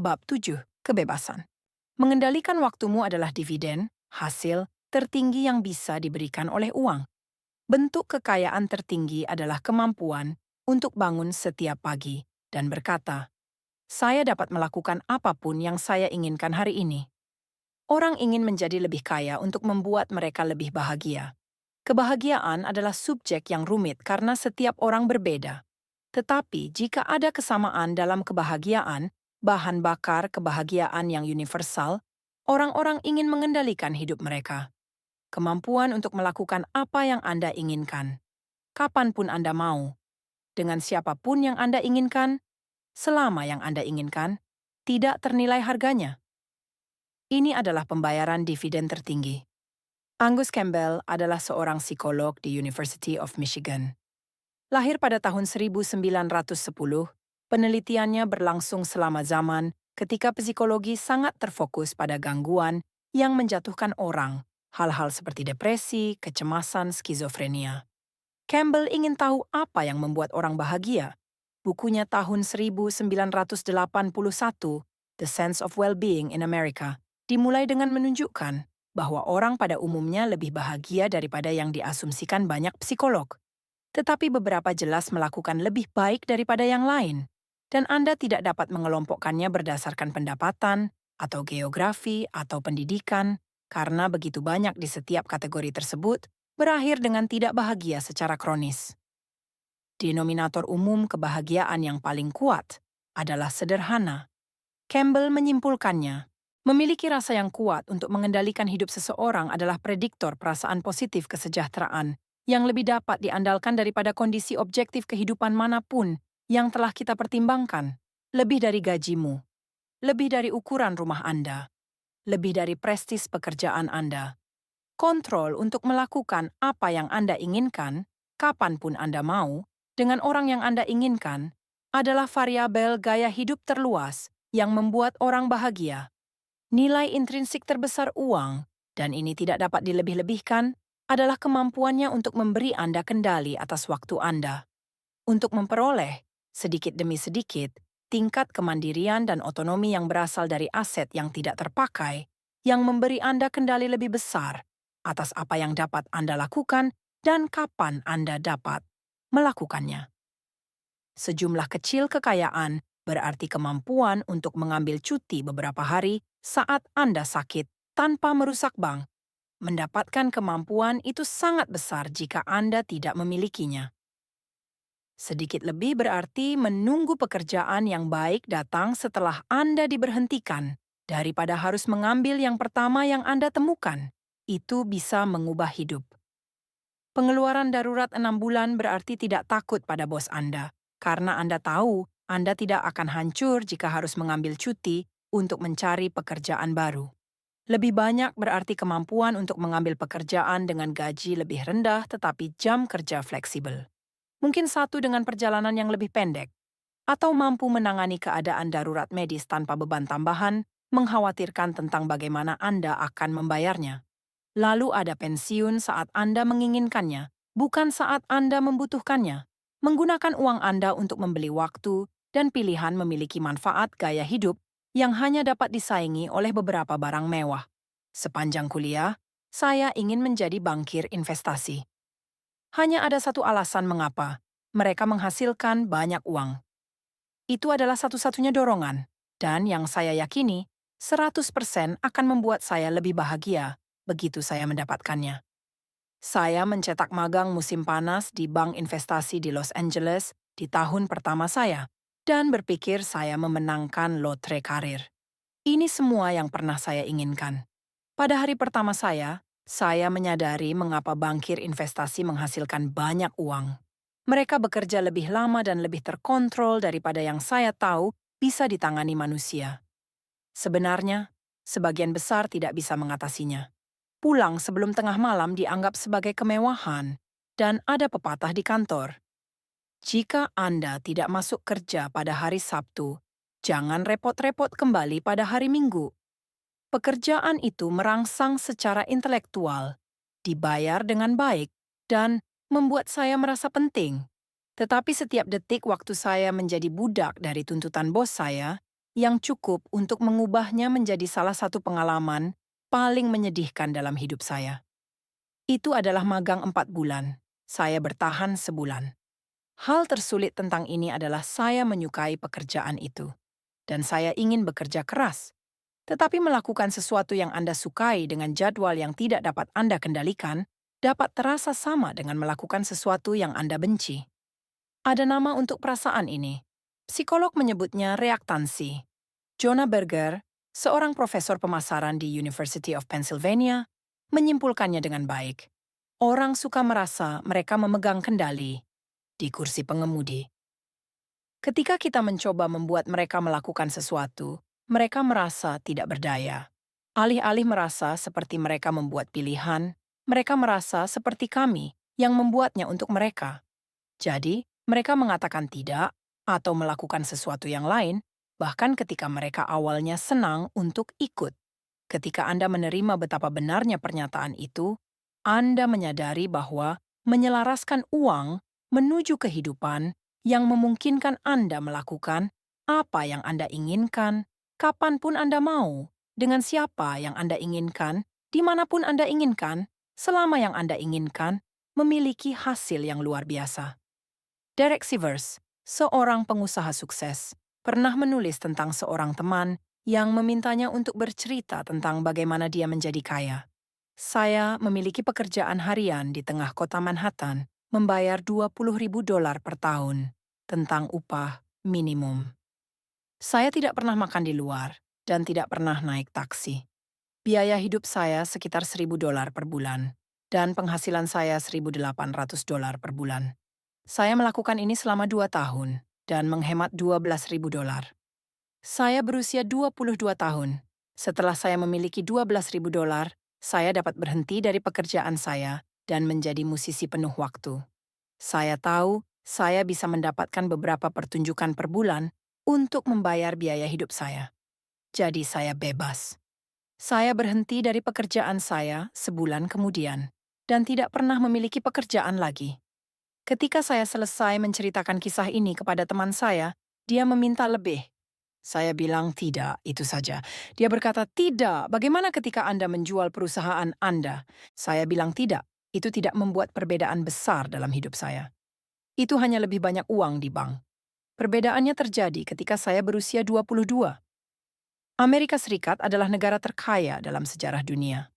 Bab 7, Kebebasan. Mengendalikan waktumu adalah dividen, hasil tertinggi yang bisa diberikan oleh uang. Bentuk kekayaan tertinggi adalah kemampuan untuk bangun setiap pagi dan berkata, "Saya dapat melakukan apapun yang saya inginkan hari ini." Orang ingin menjadi lebih kaya untuk membuat mereka lebih bahagia. Kebahagiaan adalah subjek yang rumit karena setiap orang berbeda. Tetapi jika ada kesamaan dalam kebahagiaan, bahan bakar kebahagiaan yang universal, orang-orang ingin mengendalikan hidup mereka. Kemampuan untuk melakukan apa yang Anda inginkan, kapanpun Anda mau, dengan siapapun yang Anda inginkan, selama yang Anda inginkan, tidak ternilai harganya. Ini adalah pembayaran dividen tertinggi. Angus Campbell adalah seorang psikolog di University of Michigan. Lahir pada tahun 1910, penelitiannya berlangsung selama zaman ketika psikologi sangat terfokus pada gangguan yang menjatuhkan orang, hal-hal seperti depresi, kecemasan, skizofrenia. Campbell ingin tahu apa yang membuat orang bahagia. Bukunya tahun 1981, The Sense of Well-Being in America, dimulai dengan menunjukkan bahwa orang pada umumnya lebih bahagia daripada yang diasumsikan banyak psikolog. Tetapi beberapa jelas melakukan lebih baik daripada yang lain, dan Anda tidak dapat mengelompokkannya berdasarkan pendapatan, atau geografi, atau pendidikan, karena begitu banyak di setiap kategori tersebut, berakhir dengan tidak bahagia secara kronis. Denominator umum kebahagiaan yang paling kuat adalah sederhana. Campbell menyimpulkannya, memiliki rasa yang kuat untuk mengendalikan hidup seseorang adalah prediktor perasaan positif kesejahteraan yang lebih dapat diandalkan daripada kondisi objektif kehidupan manapun yang telah kita pertimbangkan. Lebih dari gajimu, lebih dari ukuran rumah Anda, lebih dari prestis pekerjaan Anda. Kontrol untuk melakukan apa yang Anda inginkan, kapanpun Anda mau, dengan orang yang Anda inginkan, adalah variabel gaya hidup terluas yang membuat orang bahagia. Nilai intrinsik terbesar uang, dan ini tidak dapat dilebih-lebihkan, adalah kemampuannya untuk memberi Anda kendali atas waktu Anda. Untuk memperoleh, sedikit demi sedikit, tingkat kemandirian dan otonomi yang berasal dari aset yang tidak terpakai, yang memberi Anda kendali lebih besar atas apa yang dapat Anda lakukan dan kapan Anda dapat melakukannya. Sejumlah kecil kekayaan berarti kemampuan untuk mengambil cuti beberapa hari saat Anda sakit tanpa merusak bank. Mendapatkan kemampuan itu sangat besar jika Anda tidak memilikinya. Sedikit lebih berarti menunggu pekerjaan yang baik datang setelah Anda diberhentikan, daripada harus mengambil yang pertama yang Anda temukan. Itu bisa mengubah hidup. Pengeluaran darurat 6 bulan berarti tidak takut pada bos Anda, karena Anda tahu Anda tidak akan hancur jika harus mengambil cuti untuk mencari pekerjaan baru. Lebih banyak berarti kemampuan untuk mengambil pekerjaan dengan gaji lebih rendah tetapi jam kerja fleksibel. Mungkin satu dengan perjalanan yang lebih pendek, atau mampu menangani keadaan darurat medis tanpa beban tambahan, mengkhawatirkan tentang bagaimana Anda akan membayarnya. Lalu ada pensiun saat Anda menginginkannya, bukan saat Anda membutuhkannya. Menggunakan uang Anda untuk membeli waktu dan pilihan memiliki manfaat gaya hidup yang hanya dapat disaingi oleh beberapa barang mewah. Sepanjang kuliah, saya ingin menjadi bankir investasi. Hanya ada satu alasan mengapa mereka menghasilkan banyak uang. Itu adalah satu-satunya dorongan, dan yang saya yakini, 100% akan membuat saya lebih bahagia begitu saya mendapatkannya. Saya mencetak magang musim panas di bank investasi di Los Angeles di tahun pertama saya, dan berpikir saya memenangkan lotre karir. Ini semua yang pernah saya inginkan. Pada hari pertama saya menyadari mengapa bankir investasi menghasilkan banyak uang. Mereka bekerja lebih lama dan lebih terkontrol daripada yang saya tahu bisa ditangani manusia. Sebenarnya, sebagian besar tidak bisa mengatasinya. Pulang sebelum tengah malam dianggap sebagai kemewahan, dan ada pepatah di kantor. Jika Anda tidak masuk kerja pada hari Sabtu, jangan repot-repot kembali pada hari Minggu. Pekerjaan itu merangsang secara intelektual, dibayar dengan baik, dan membuat saya merasa penting. Tetapi setiap detik waktu saya menjadi budak dari tuntutan bos saya, yang cukup untuk mengubahnya menjadi salah satu pengalaman paling menyedihkan dalam hidup saya. Itu adalah magang 4 bulan. Saya bertahan sebulan. Hal tersulit tentang ini adalah saya menyukai pekerjaan itu. Dan saya ingin bekerja keras. Tetapi melakukan sesuatu yang Anda sukai dengan jadwal yang tidak dapat Anda kendalikan, dapat terasa sama dengan melakukan sesuatu yang Anda benci. Ada nama untuk perasaan ini. Psikolog menyebutnya reaktansi. Jonah Berger, seorang profesor pemasaran di University of Pennsylvania, menyimpulkannya dengan baik. Orang suka merasa mereka memegang kendali di kursi pengemudi. Ketika kita mencoba membuat mereka melakukan sesuatu, mereka merasa tidak berdaya. Alih-alih merasa seperti mereka membuat pilihan, mereka merasa seperti kami yang membuatnya untuk mereka. Jadi, mereka mengatakan tidak atau melakukan sesuatu yang lain, bahkan ketika mereka awalnya senang untuk ikut. Ketika Anda menerima betapa benarnya pernyataan itu, Anda menyadari bahwa menyelaraskan uang menuju kehidupan yang memungkinkan Anda melakukan apa yang Anda inginkan, kapanpun Anda mau, dengan siapa yang Anda inginkan, dimanapun Anda inginkan, selama yang Anda inginkan, memiliki hasil yang luar biasa. Derek Sivers, seorang pengusaha sukses, pernah menulis tentang seorang teman yang memintanya untuk bercerita tentang bagaimana dia menjadi kaya. Saya memiliki pekerjaan harian di tengah kota Manhattan, membayar $20.000 per tahun, tentang upah minimum. Saya tidak pernah makan di luar dan tidak pernah naik taksi. Biaya hidup saya sekitar $1.000 per bulan, dan penghasilan saya $1.800 per bulan. Saya melakukan ini selama 2 tahun dan menghemat $12.000. Saya berusia 22 tahun. Setelah saya memiliki $12.000, saya dapat berhenti dari pekerjaan saya dan menjadi musisi penuh waktu. Saya tahu saya bisa mendapatkan beberapa pertunjukan per bulan untuk membayar biaya hidup saya. Jadi saya bebas. Saya berhenti dari pekerjaan saya sebulan kemudian dan tidak pernah memiliki pekerjaan lagi. Ketika saya selesai menceritakan kisah ini kepada teman saya, dia meminta lebih. Saya bilang tidak, itu saja. Dia berkata, tidak, bagaimana ketika Anda menjual perusahaan Anda? Saya bilang tidak, itu tidak membuat perbedaan besar dalam hidup saya. Itu hanya lebih banyak uang di bank. Perbedaannya terjadi ketika saya berusia 22. Amerika Serikat adalah negara terkaya dalam sejarah dunia.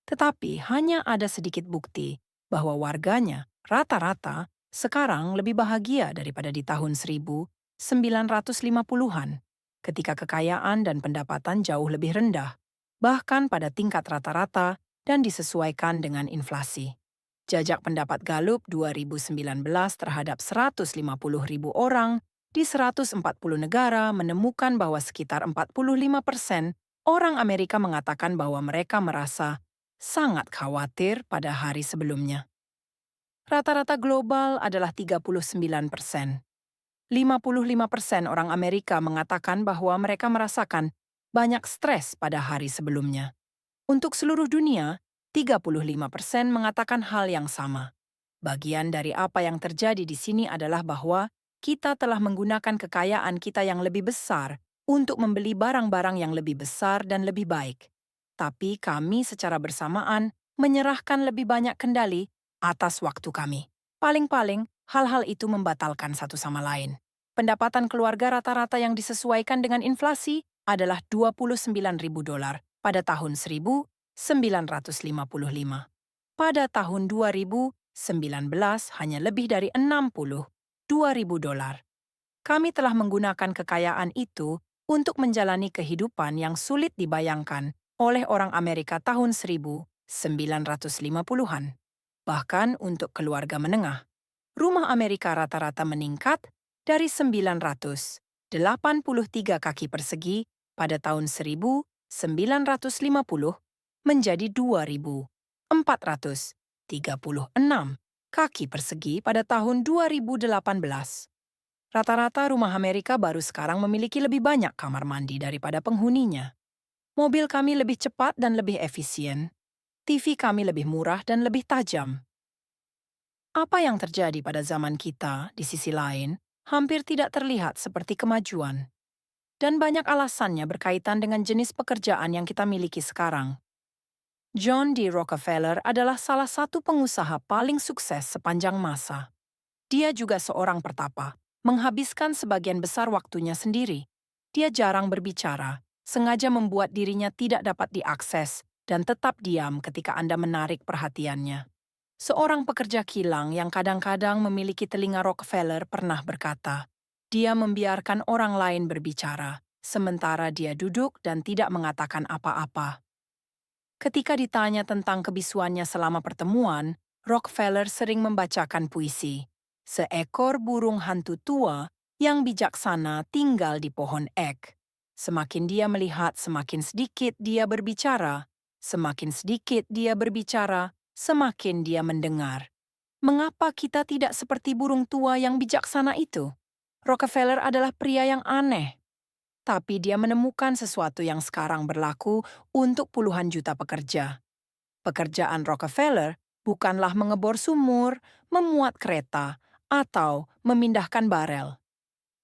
Tetapi hanya ada sedikit bukti bahwa warganya, rata-rata, sekarang lebih bahagia daripada di tahun 1950-an, ketika kekayaan dan pendapatan jauh lebih rendah, bahkan pada tingkat rata-rata dan disesuaikan dengan inflasi. Jajak pendapat Gallup 2019 terhadap 150.000 orang di 140 negara menemukan bahwa sekitar 45% orang Amerika mengatakan bahwa mereka merasa sangat khawatir pada hari sebelumnya. Rata-rata global adalah 39%. 55% orang Amerika mengatakan bahwa mereka merasakan banyak stres pada hari sebelumnya. Untuk seluruh dunia, 35% mengatakan hal yang sama. Bagian dari apa yang terjadi di sini adalah bahwa kita telah menggunakan kekayaan kita yang lebih besar untuk membeli barang-barang yang lebih besar dan lebih baik. Tapi kami secara bersamaan menyerahkan lebih banyak kendali atas waktu kami. Paling-paling, hal-hal itu membatalkan satu sama lain. Pendapatan keluarga rata-rata yang disesuaikan dengan inflasi adalah $29.000 pada tahun 1955. Pada tahun 2019 hanya lebih dari $62.000. Kami telah menggunakan kekayaan itu untuk menjalani kehidupan yang sulit dibayangkan oleh orang Amerika tahun 1950-an. Bahkan untuk keluarga menengah, rumah Amerika rata-rata meningkat dari 983 kaki persegi pada tahun 1950 menjadi 2.436 kaki persegi pada tahun 2018. Rata-rata rumah Amerika baru sekarang memiliki lebih banyak kamar mandi daripada penghuninya. Mobil kami lebih cepat dan lebih efisien. TV kami lebih murah dan lebih tajam. Apa yang terjadi pada zaman kita, di sisi lain, hampir tidak terlihat seperti kemajuan. Dan banyak alasannya berkaitan dengan jenis pekerjaan yang kita miliki sekarang. John D. Rockefeller adalah salah satu pengusaha paling sukses sepanjang masa. Dia juga seorang pertapa, menghabiskan sebagian besar waktunya sendiri. Dia jarang berbicara, sengaja membuat dirinya tidak dapat diakses, dan tetap diam ketika Anda menarik perhatiannya. Seorang pekerja kilang yang kadang-kadang memiliki telinga Rockefeller pernah berkata, dia membiarkan orang lain berbicara, sementara dia duduk dan tidak mengatakan apa-apa. Ketika ditanya tentang kebisuannya selama pertemuan, Rockefeller sering membacakan puisi. Seekor burung hantu tua yang bijaksana tinggal di pohon ek. Semakin dia melihat, semakin sedikit dia berbicara. Semakin sedikit dia berbicara, semakin dia mendengar. Mengapa kita tidak seperti burung tua yang bijaksana itu? Rockefeller adalah pria yang aneh. Tapi dia menemukan sesuatu yang sekarang berlaku untuk puluhan juta pekerja. Pekerjaan Rockefeller bukanlah mengebor sumur, memuat kereta, atau memindahkan barel.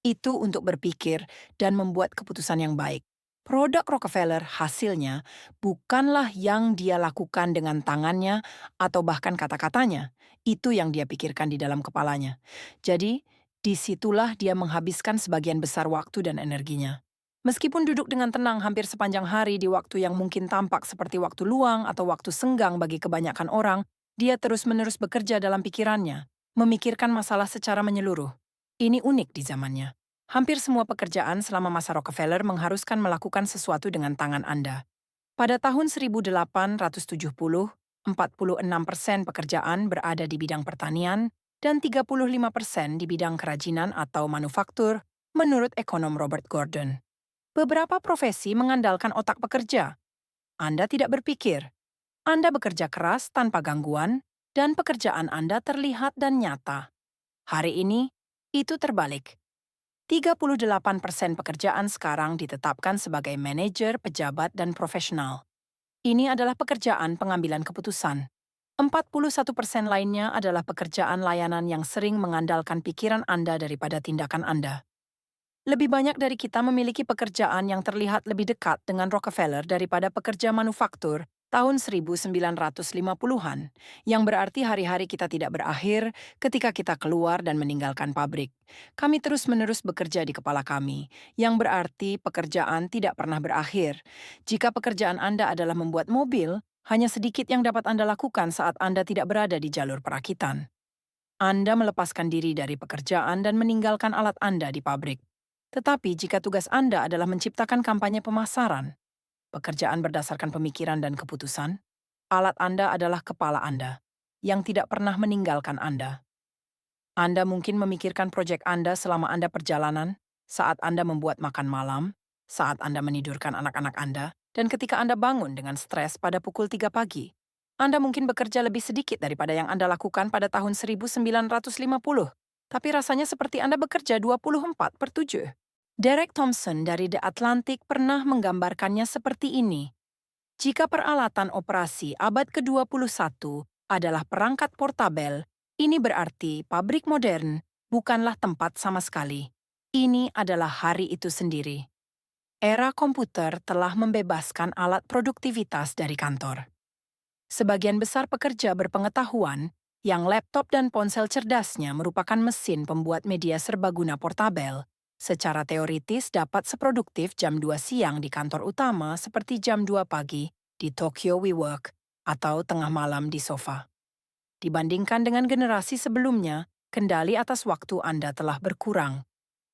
Itu untuk berpikir dan membuat keputusan yang baik. Produk Rockefeller hasilnya bukanlah yang dia lakukan dengan tangannya atau bahkan kata-katanya. Itu yang dia pikirkan di dalam kepalanya. Jadi, disitulah dia menghabiskan sebagian besar waktu dan energinya. Meskipun duduk dengan tenang hampir sepanjang hari di waktu yang mungkin tampak seperti waktu luang atau waktu senggang bagi kebanyakan orang, dia terus-menerus bekerja dalam pikirannya, memikirkan masalah secara menyeluruh. Ini unik di zamannya. Hampir semua pekerjaan selama masa Rockefeller mengharuskan melakukan sesuatu dengan tangan Anda. Pada tahun 1870, 46% pekerjaan berada di bidang pertanian dan 35% di bidang kerajinan atau manufaktur, menurut ekonom Robert Gordon. Beberapa profesi mengandalkan otak pekerja. Anda tidak berpikir. Anda bekerja keras tanpa gangguan, dan pekerjaan Anda terlihat dan nyata. Hari ini, itu terbalik. 38% pekerjaan sekarang ditetapkan sebagai manajer, pejabat, dan profesional. Ini adalah pekerjaan pengambilan keputusan. 41% lainnya adalah pekerjaan layanan yang sering mengandalkan pikiran Anda daripada tindakan Anda. Lebih banyak dari kita memiliki pekerjaan yang terlihat lebih dekat dengan Rockefeller daripada pekerja manufaktur tahun 1950-an, yang berarti hari-hari kita tidak berakhir ketika kita keluar dan meninggalkan pabrik. Kami terus-menerus bekerja di kepala kami, yang berarti pekerjaan tidak pernah berakhir. Jika pekerjaan Anda adalah membuat mobil, hanya sedikit yang dapat Anda lakukan saat Anda tidak berada di jalur perakitan. Anda melepaskan diri dari pekerjaan dan meninggalkan alat Anda di pabrik. Tetapi jika tugas Anda adalah menciptakan kampanye pemasaran, pekerjaan berdasarkan pemikiran dan keputusan, alat Anda adalah kepala Anda, yang tidak pernah meninggalkan Anda. Anda mungkin memikirkan proyek Anda selama Anda perjalanan, saat Anda membuat makan malam, saat Anda menidurkan anak-anak Anda, dan ketika Anda bangun dengan stres pada pukul 3 pagi. Anda mungkin bekerja lebih sedikit daripada yang Anda lakukan pada tahun 1950, tapi rasanya seperti Anda bekerja 24/7. Derek Thompson dari The Atlantic pernah menggambarkannya seperti ini. Jika peralatan operasi abad ke-21 adalah perangkat portabel, ini berarti pabrik modern bukanlah tempat sama sekali. Ini adalah hari itu sendiri. Era komputer telah membebaskan alat produktivitas dari kantor. Sebagian besar pekerja berpengetahuan yang laptop dan ponsel cerdasnya merupakan mesin pembuat media serbaguna portabel, secara teoritis dapat seproduktif jam 2 siang di kantor utama seperti jam 2 pagi di Tokyo WeWork atau tengah malam di sofa. Dibandingkan dengan generasi sebelumnya, kendali atas waktu Anda telah berkurang.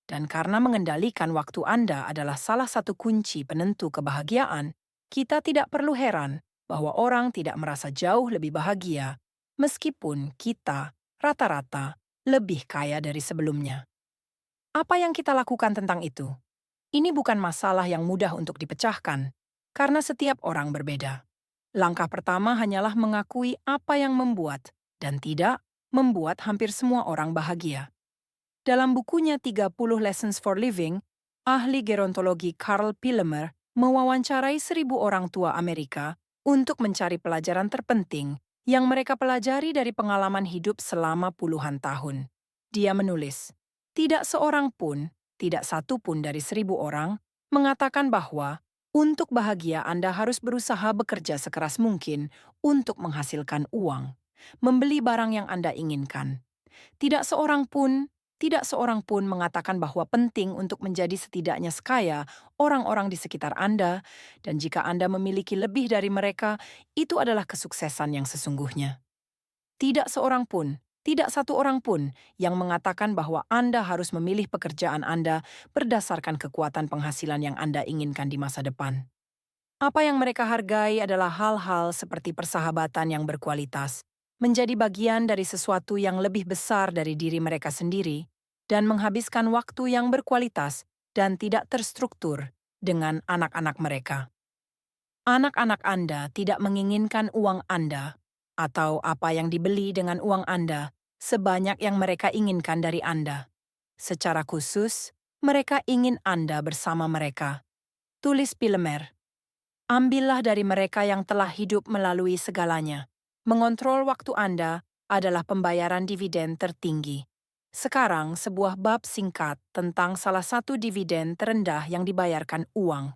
Dan karena mengendalikan waktu Anda adalah salah satu kunci penentu kebahagiaan, kita tidak perlu heran bahwa orang tidak merasa jauh lebih bahagia, meskipun kita, rata-rata, lebih kaya dari sebelumnya. Apa yang kita lakukan tentang itu? Ini bukan masalah yang mudah untuk dipecahkan, karena setiap orang berbeda. Langkah pertama hanyalah mengakui apa yang membuat, dan tidak membuat hampir semua orang bahagia. Dalam bukunya 30 Lessons for Living, ahli gerontologi Carl Pilemer mewawancarai 1.000 orang tua Amerika untuk mencari pelajaran terpenting yang mereka pelajari dari pengalaman hidup selama puluhan tahun. Dia menulis, tidak seorang pun, tidak satu pun dari 1.000 orang Mengatakan bahwa untuk bahagia Anda harus berusaha bekerja sekeras mungkin untuk menghasilkan uang, membeli barang yang Anda inginkan. Tidak seorang pun, tidak seorang pun mengatakan bahwa penting untuk menjadi setidaknya sekaya orang-orang di sekitar Anda, dan jika Anda memiliki lebih dari mereka, itu adalah kesuksesan yang sesungguhnya. Tidak seorang pun, tidak satu orang pun yang mengatakan bahwa Anda harus memilih pekerjaan Anda berdasarkan kekuatan penghasilan yang Anda inginkan di masa depan. Apa yang mereka hargai adalah hal-hal seperti persahabatan yang berkualitas, menjadi bagian dari sesuatu yang lebih besar dari diri mereka sendiri, dan menghabiskan waktu yang berkualitas dan tidak terstruktur dengan anak-anak mereka. Anak-anak Anda tidak menginginkan uang Anda atau apa yang dibeli dengan uang Anda sebanyak yang mereka inginkan dari Anda. Secara khusus, mereka ingin Anda bersama mereka. Tulis Pilemer. Ambillah dari mereka yang telah hidup melalui segalanya. Mengontrol waktu Anda adalah pembayaran dividen tertinggi. Sekarang, sebuah bab singkat tentang salah satu dividen terendah yang dibayarkan uang.